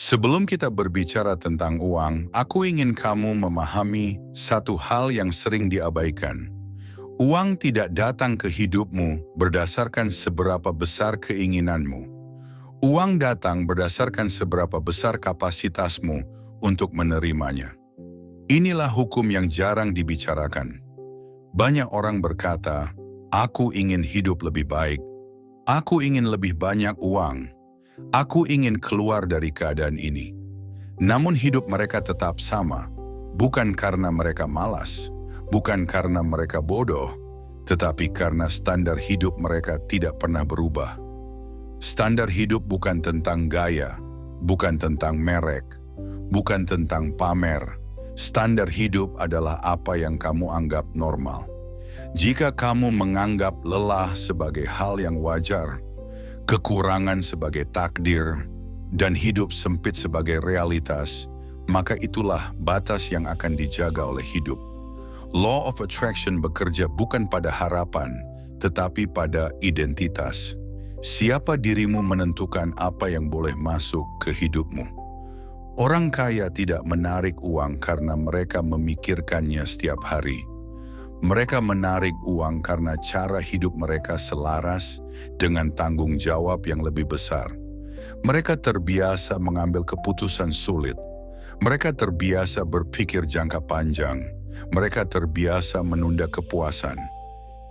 Sebelum kita berbicara tentang uang, aku ingin kamu memahami satu hal yang sering diabaikan. Uang tidak datang ke hidupmu berdasarkan seberapa besar keinginanmu. Uang datang berdasarkan seberapa besar kapasitasmu untuk menerimanya. Inilah hukum yang jarang dibicarakan. Banyak orang berkata, "Aku ingin hidup lebih baik. Aku ingin lebih banyak uang. Aku ingin keluar dari keadaan ini." Namun hidup mereka tetap sama, bukan karena mereka malas, bukan karena mereka bodoh, tetapi karena standar hidup mereka tidak pernah berubah. Standar hidup bukan tentang gaya, bukan tentang merek, bukan tentang pamer. Standar hidup adalah apa yang kamu anggap normal. Jika kamu menganggap lelah sebagai hal yang wajar, kekurangan sebagai takdir, dan hidup sempit sebagai realitas, maka itulah batas yang akan dijaga oleh hidup. Law of Attraction bekerja bukan pada harapan, tetapi pada identitas. Siapa dirimu menentukan apa yang boleh masuk ke hidupmu. Orang kaya tidak menarik uang karena mereka memikirkannya setiap hari. Mereka menarik uang karena cara hidup mereka selaras dengan tanggung jawab yang lebih besar. Mereka terbiasa mengambil keputusan sulit. Mereka terbiasa berpikir jangka panjang. Mereka terbiasa menunda kepuasan.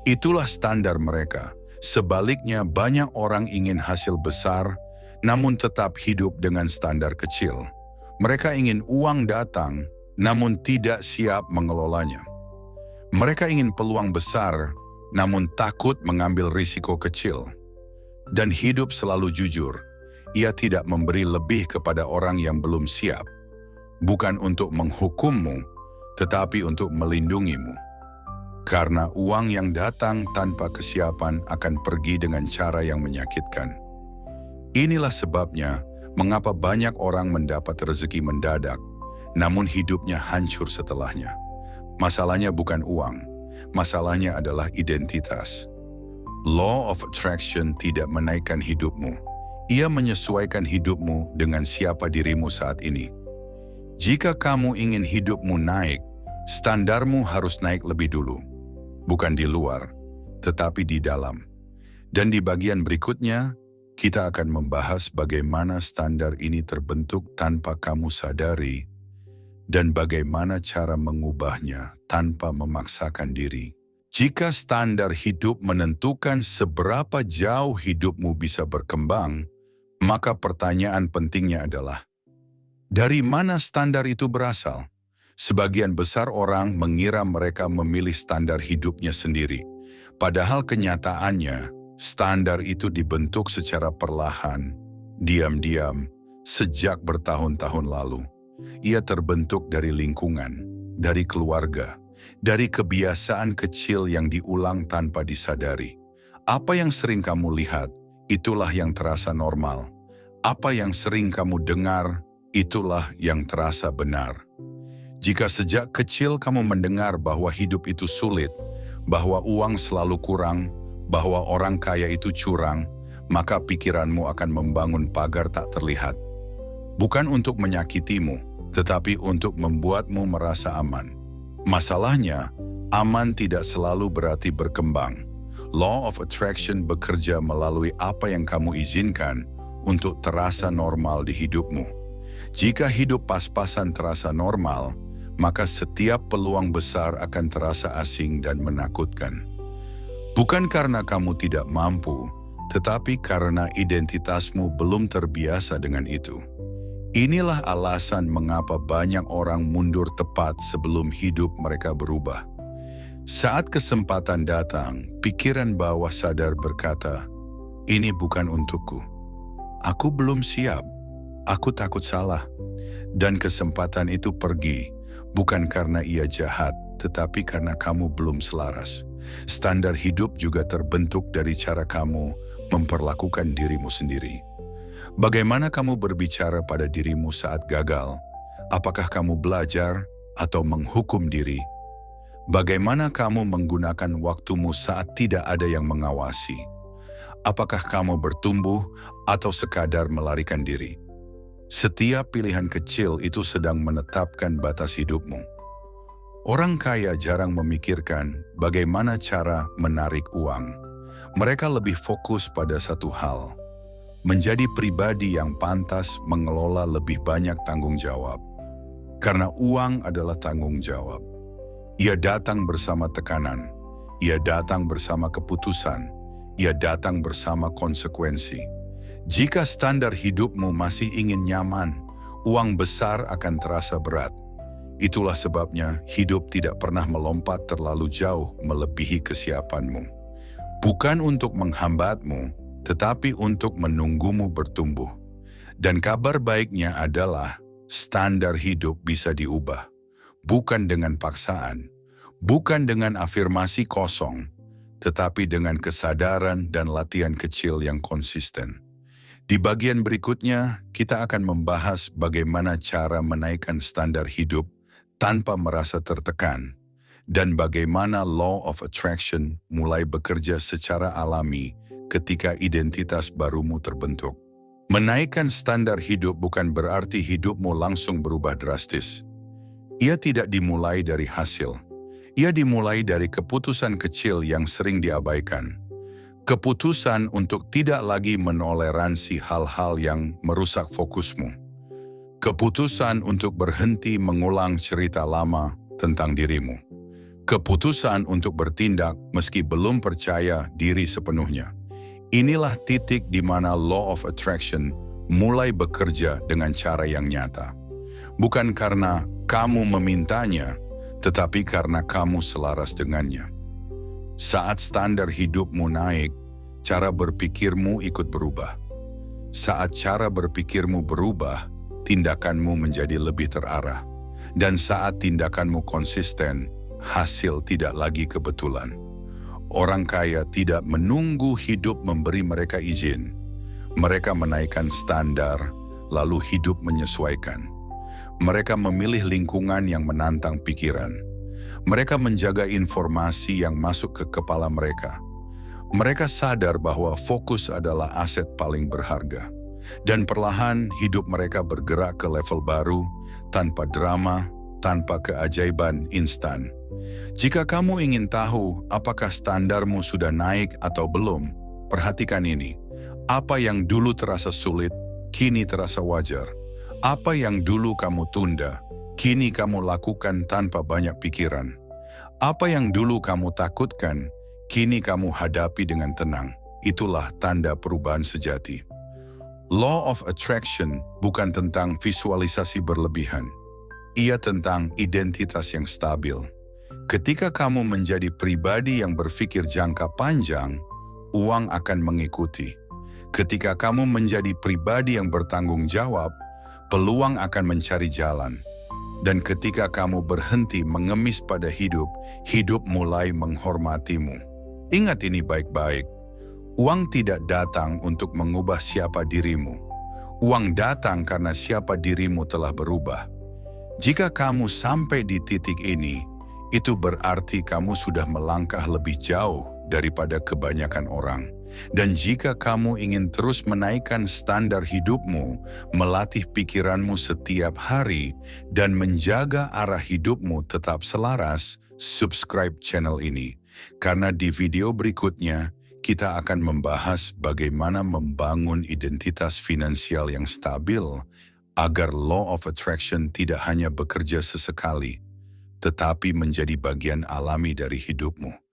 Itulah standar mereka. Sebaliknya, banyak orang ingin hasil besar, namun tetap hidup dengan standar kecil. Mereka ingin uang datang, namun tidak siap mengelolanya. Mereka ingin peluang besar, namun takut mengambil risiko kecil. Dan hidup selalu jujur. Ia tidak memberi lebih kepada orang yang belum siap. Bukan untuk menghukummu, tetapi untuk melindungimu. Karena uang yang datang tanpa kesiapan akan pergi dengan cara yang menyakitkan. Inilah sebabnya mengapa banyak orang mendapat rezeki mendadak, namun hidupnya hancur setelahnya. Masalahnya bukan uang, masalahnya adalah identitas. Law of Attraction tidak menaikkan hidupmu. Ia menyesuaikan hidupmu dengan siapa dirimu saat ini. Jika kamu ingin hidupmu naik, standarmu harus naik lebih dulu. Bukan di luar, tetapi di dalam. Dan di bagian berikutnya, kita akan membahas bagaimana standar ini terbentuk tanpa kamu sadari dan bagaimana cara mengubahnya tanpa memaksakan diri. Jika standar hidup menentukan seberapa jauh hidupmu bisa berkembang, maka pertanyaan pentingnya adalah, dari mana standar itu berasal? Sebagian besar orang mengira mereka memilih standar hidupnya sendiri. Padahal kenyataannya, standar itu dibentuk secara perlahan, diam-diam, sejak bertahun-tahun lalu. Ia terbentuk dari lingkungan, dari keluarga, dari kebiasaan kecil yang diulang tanpa disadari. Apa yang sering kamu lihat, itulah yang terasa normal. Apa yang sering kamu dengar, itulah yang terasa benar. Jika sejak kecil kamu mendengar bahwa hidup itu sulit, bahwa uang selalu kurang, bahwa orang kaya itu curang, maka pikiranmu akan membangun pagar tak terlihat. Bukan untuk menyakitimu, tetapi untuk membuatmu merasa aman. Masalahnya, aman tidak selalu berarti berkembang. Law of Attraction bekerja melalui apa yang kamu izinkan untuk terasa normal di hidupmu. Jika hidup pas-pasan terasa normal, maka setiap peluang besar akan terasa asing dan menakutkan. Bukan karena kamu tidak mampu, tetapi karena identitasmu belum terbiasa dengan itu. Inilah alasan mengapa banyak orang mundur tepat sebelum hidup mereka berubah. Saat kesempatan datang, pikiran bawah sadar berkata, "Ini bukan untukku. Aku belum siap. Aku takut salah." Dan kesempatan itu pergi. Bukan karena ia jahat, tetapi karena kamu belum selaras. Standar hidup juga terbentuk dari cara kamu memperlakukan dirimu sendiri. Bagaimana kamu berbicara pada dirimu saat gagal? Apakah kamu belajar atau menghukum diri? Bagaimana kamu menggunakan waktumu saat tidak ada yang mengawasi? Apakah kamu bertumbuh atau sekadar melarikan diri? Setiap pilihan kecil itu sedang menetapkan batas hidupmu. Orang kaya jarang memikirkan bagaimana cara menarik uang. Mereka lebih fokus pada satu hal, menjadi pribadi yang pantas mengelola lebih banyak tanggung jawab. Karena uang adalah tanggung jawab. Ia datang bersama tekanan, ia datang bersama keputusan, ia datang bersama konsekuensi. Jika standar hidupmu masih ingin nyaman, uang besar akan terasa berat. Itulah sebabnya hidup tidak pernah melompat terlalu jauh melebihi kesiapanmu. Bukan untuk menghambatmu, tetapi untuk menunggumu bertumbuh. Dan kabar baiknya adalah standar hidup bisa diubah. Bukan dengan paksaan, bukan dengan afirmasi kosong, tetapi dengan kesadaran dan latihan kecil yang konsisten. Di bagian berikutnya, kita akan membahas bagaimana cara menaikkan standar hidup tanpa merasa tertekan, dan bagaimana law of attraction mulai bekerja secara alami ketika identitas barumu terbentuk. Menaikkan standar hidup bukan berarti hidupmu langsung berubah drastis. Ia tidak dimulai dari hasil. Ia dimulai dari keputusan kecil yang sering diabaikan. Keputusan untuk tidak lagi menoleransi hal-hal yang merusak fokusmu. Keputusan untuk berhenti mengulang cerita lama tentang dirimu. Keputusan untuk bertindak meski belum percaya diri sepenuhnya. Inilah titik di mana law of attraction mulai bekerja dengan cara yang nyata. Bukan karena kamu memintanya, tetapi karena kamu selaras dengannya. Saat standar hidupmu naik, cara berpikirmu ikut berubah. Saat cara berpikirmu berubah, tindakanmu menjadi lebih terarah. Dan saat tindakanmu konsisten, hasil tidak lagi kebetulan. Orang kaya tidak menunggu hidup memberi mereka izin. Mereka menaikkan standar, lalu hidup menyesuaikan. Mereka memilih lingkungan yang menantang pikiran. Mereka menjaga informasi yang masuk ke kepala mereka. Mereka sadar bahwa fokus adalah aset paling berharga. Dan perlahan hidup mereka bergerak ke level baru, tanpa drama, tanpa keajaiban instan. Jika kamu ingin tahu apakah standarmu sudah naik atau belum, perhatikan ini. Apa yang dulu terasa sulit, kini terasa wajar. Apa yang dulu kamu tunda, kini kamu lakukan tanpa banyak pikiran. Apa yang dulu kamu takutkan, kini kamu hadapi dengan tenang. Itulah tanda perubahan sejati. Law of attraction bukan tentang visualisasi berlebihan. Ia tentang identitas yang stabil. Ketika kamu menjadi pribadi yang berpikir jangka panjang, uang akan mengikuti. Ketika kamu menjadi pribadi yang bertanggung jawab, peluang akan mencari jalan. Dan ketika kamu berhenti mengemis pada hidup, hidup mulai menghormatimu. Ingat ini baik-baik. Uang tidak datang untuk mengubah siapa dirimu. Uang datang karena siapa dirimu telah berubah. Jika kamu sampai di titik ini, itu berarti kamu sudah melangkah lebih jauh daripada kebanyakan orang. Dan jika kamu ingin terus menaikkan standar hidupmu, melatih pikiranmu setiap hari, dan menjaga arah hidupmu tetap selaras, subscribe channel ini. Karena di video berikutnya, kita akan membahas bagaimana membangun identitas finansial yang stabil agar law of attraction tidak hanya bekerja sesekali, tetapi menjadi bagian alami dari hidupmu.